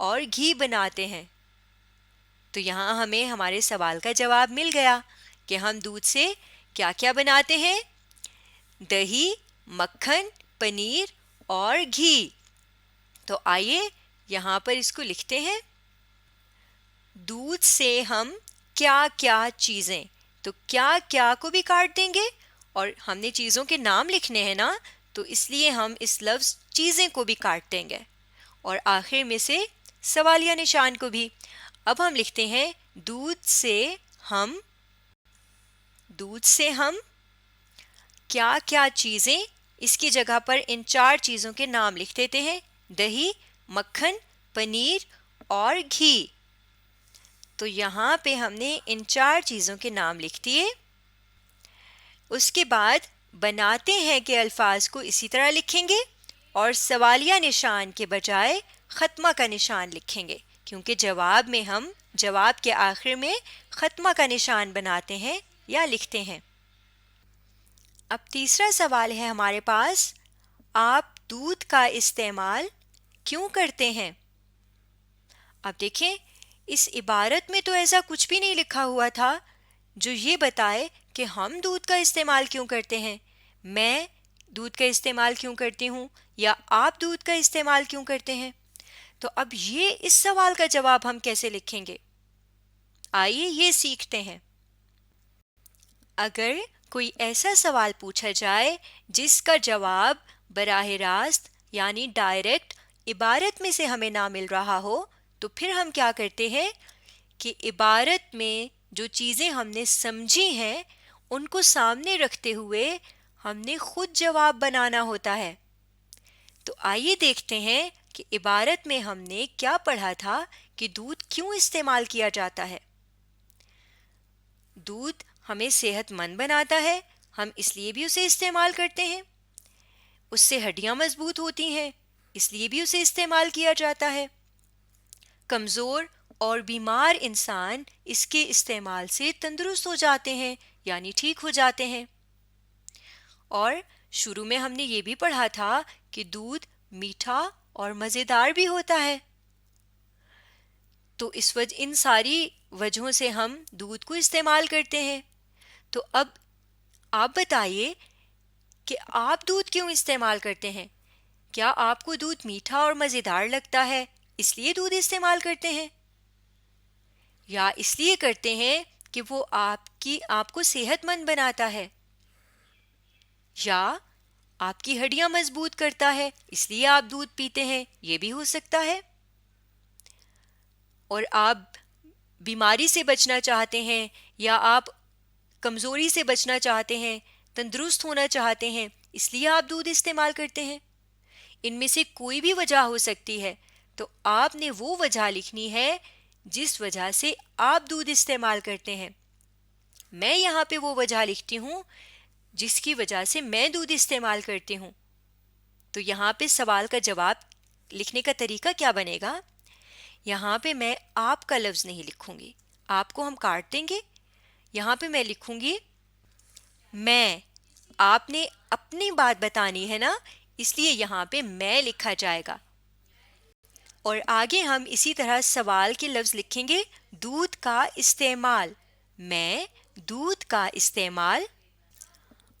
اور گھی بناتے ہیں۔ تو یہاں ہمیں ہمارے سوال کا جواب مل گیا کہ ہم دودھ سے کیا کیا بناتے ہیں؟ دہی، مکھن، پنیر اور گھی۔ تو آئیے یہاں پر اس کو لکھتے ہیں۔ دودھ سے ہم کیا کیا چیزیں، تو کیا کیا کو بھی کاٹ دیں گے اور ہم نے چیزوں کے نام لکھنے ہیں نا، تو اس لیے ہم اس لفظ چیزیں کو بھی کاٹ دیں گے اور آخر میں سے سوالیہ نشان کو بھی۔ اب ہم لکھتے ہیں دودھ سے ہم کیا کیا چیزیں، اس کی جگہ پر ان 4 چیزوں کے نام لکھ دیتے ہیں، دہی، مکھن، پنیر اور گھی۔ تو یہاں پہ ہم نے ان 4 چیزوں کے نام لکھ دیے۔ اس کے بعد بناتے ہیں کہ الفاظ کو اسی طرح لکھیں گے اور سوالیہ نشان کے بجائے ختمہ کا نشان لکھیں گے، کیونکہ جواب کے آخر میں ختمہ کا نشان بناتے ہیں یا لکھتے ہیں۔ اب تیسرا سوال ہے ہمارے پاس، آپ دودھ کا استعمال کیوں کرتے ہیں؟ اب دیکھیں اس عبارت میں تو ایسا کچھ بھی نہیں لکھا ہوا تھا جو یہ بتائے کہ ہم دودھ کا استعمال کیوں کرتے ہیں، میں دودھ کا استعمال کیوں کرتی ہوں یا آپ دودھ کا استعمال کیوں کرتے ہیں۔ تو اب یہ اس سوال کا جواب ہم کیسے لکھیں گے؟ آئیے یہ سیکھتے ہیں۔ اگر کوئی ایسا سوال پوچھا جائے جس کا جواب براہ راست یعنی ڈائریکٹ عبارت میں سے ہمیں نہ مل رہا ہو، تو پھر ہم کیا کرتے ہیں کہ عبارت میں جو چیزیں ہم نے سمجھی ہیں ان کو سامنے رکھتے ہوئے ہم نے خود جواب بنانا ہوتا ہے۔ تو آئیے دیکھتے ہیں کہ عبارت میں ہم نے کیا پڑھا تھا کہ دودھ کیوں استعمال کیا جاتا ہے۔ دودھ ہمیں صحت مند بناتا ہے، ہم اس لیے بھی اسے استعمال کرتے ہیں۔ اس سے ہڈیاں مضبوط ہوتی ہیں، اس لیے بھی اسے استعمال کیا جاتا ہے۔ کمزور اور بیمار انسان اس کے استعمال سے تندرست ہو جاتے ہیں یعنی ٹھیک ہو جاتے ہیں۔ اور شروع میں ہم نے یہ بھی پڑھا تھا کہ دودھ میٹھا اور مزیدار بھی ہوتا ہے۔ تو ان ساری وجہوں سے ہم دودھ کو استعمال کرتے ہیں۔ تو اب آپ بتائیے کہ آپ دودھ کیوں استعمال کرتے ہیں؟ کیا آپ کو دودھ میٹھا اور مزیدار لگتا ہے اس لیے دودھ استعمال کرتے ہیں، یا اس لیے کرتے ہیں کہ وہ آپ کو صحت مند بناتا ہے، یا آپ کی ہڈیاں مضبوط کرتا ہے اس لیے آپ دودھ پیتے ہیں؟ یہ بھی ہو سکتا ہے۔ اور آپ بیماری سے بچنا چاہتے ہیں یا آپ کمزوری سے بچنا چاہتے ہیں، تندرست ہونا چاہتے ہیں، اس لیے آپ دودھ استعمال کرتے ہیں۔ ان میں سے کوئی بھی وجہ ہو سکتی ہے، تو آپ نے وہ وجہ لکھنی ہے جس وجہ سے آپ دودھ استعمال کرتے ہیں۔ میں یہاں پہ وہ وجہ لکھتی ہوں جس کی وجہ سے میں دودھ استعمال کرتی ہوں۔ تو یہاں پہ سوال کا جواب لکھنے کا طریقہ کیا بنے گا؟ یہاں پہ میں آپ کا لفظ نہیں لکھوں گی، آپ کو ہم کاٹ دیں گے۔ یہاں پہ میں لکھوں گی میں، آپ نے اپنی بات بتانی ہے نا، اس لیے یہاں پہ میں لکھا جائے گا۔ اور آگے ہم اسی طرح سوال کے لفظ لکھیں گے، دودھ کا استعمال، میں دودھ کا استعمال۔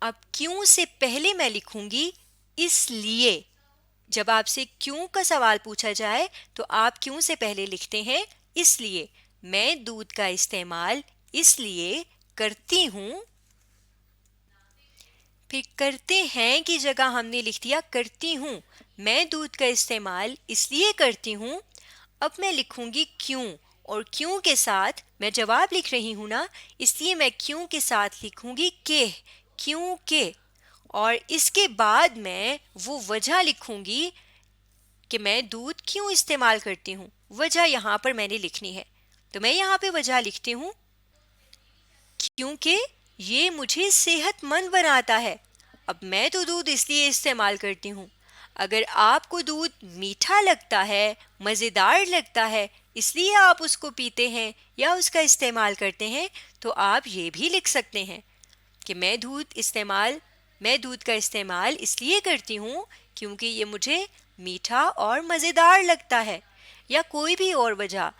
اب کیوں سے پہلے میں لکھوں گی اس لیے۔ جب آپ سے کیوں کا سوال پوچھا جائے تو آپ کیوں سے پہلے لکھتے ہیں اس لیے۔ میں دودھ کا استعمال اس لیے کرتی ہوں۔ پھر کرتے ہیں کی جگہ ہم نے لکھ دیا کرتی ہوں۔ میں دودھ کا استعمال اس لیے کرتی ہوں۔ اب میں لکھوں گی کیوں، اور کیوں کے ساتھ میں جواب لکھ رہی ہوں نا، اس لیے میں کیوں کے ساتھ لکھوں گی کہ، کیوں کہ، اور اس کے بعد میں وہ وجہ لکھوں گی کہ میں دودھ کیوں استعمال کرتی ہوں۔ وجہ یہاں پر میں نے لکھنی ہے، تو میں یہاں پہ وجہ لکھتی ہوں کیونکہ یہ مجھے صحت مند بناتا ہے۔ اب میں تو دودھ اس لیے استعمال کرتی ہوں۔ اگر آپ کو دودھ میٹھا لگتا ہے، مزیدار لگتا ہے، اس لیے آپ اس کو پیتے ہیں یا اس کا استعمال کرتے ہیں، تو آپ یہ بھی لکھ سکتے ہیں کہ میں دودھ کا استعمال اس لیے کرتی ہوں کیونکہ یہ مجھے میٹھا اور مزیدار لگتا ہے۔ یا کوئی بھی اور وجہ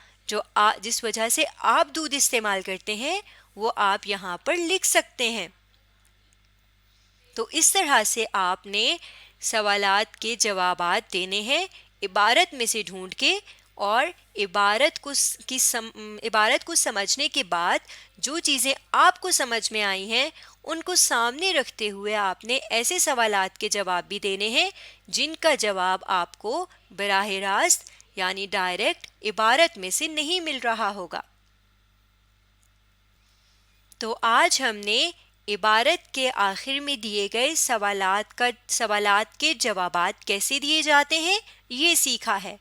جس وجہ سے آپ دودھ استعمال کرتے ہیں وہ آپ یہاں پر لکھ سکتے ہیں۔ تو اس طرح سے آپ نے سوالات کے جوابات دینے ہیں عبارت میں سے ڈھونڈ کے، اور عبارت کو سمجھنے کے بعد جو چیزیں آپ کو سمجھ میں آئی ہیں ان کو سامنے رکھتے ہوئے آپ نے ایسے سوالات کے جواب بھی دینے ہیں جن کا جواب آپ کو براہ راست یعنی ڈائریکٹ عبارت میں سے نہیں مل رہا ہوگا۔ تو آج ہم نے عبارت کے آخر میں دیے گئے سوالات کے جوابات کیسے دیے جاتے ہیں یہ سیکھا ہے۔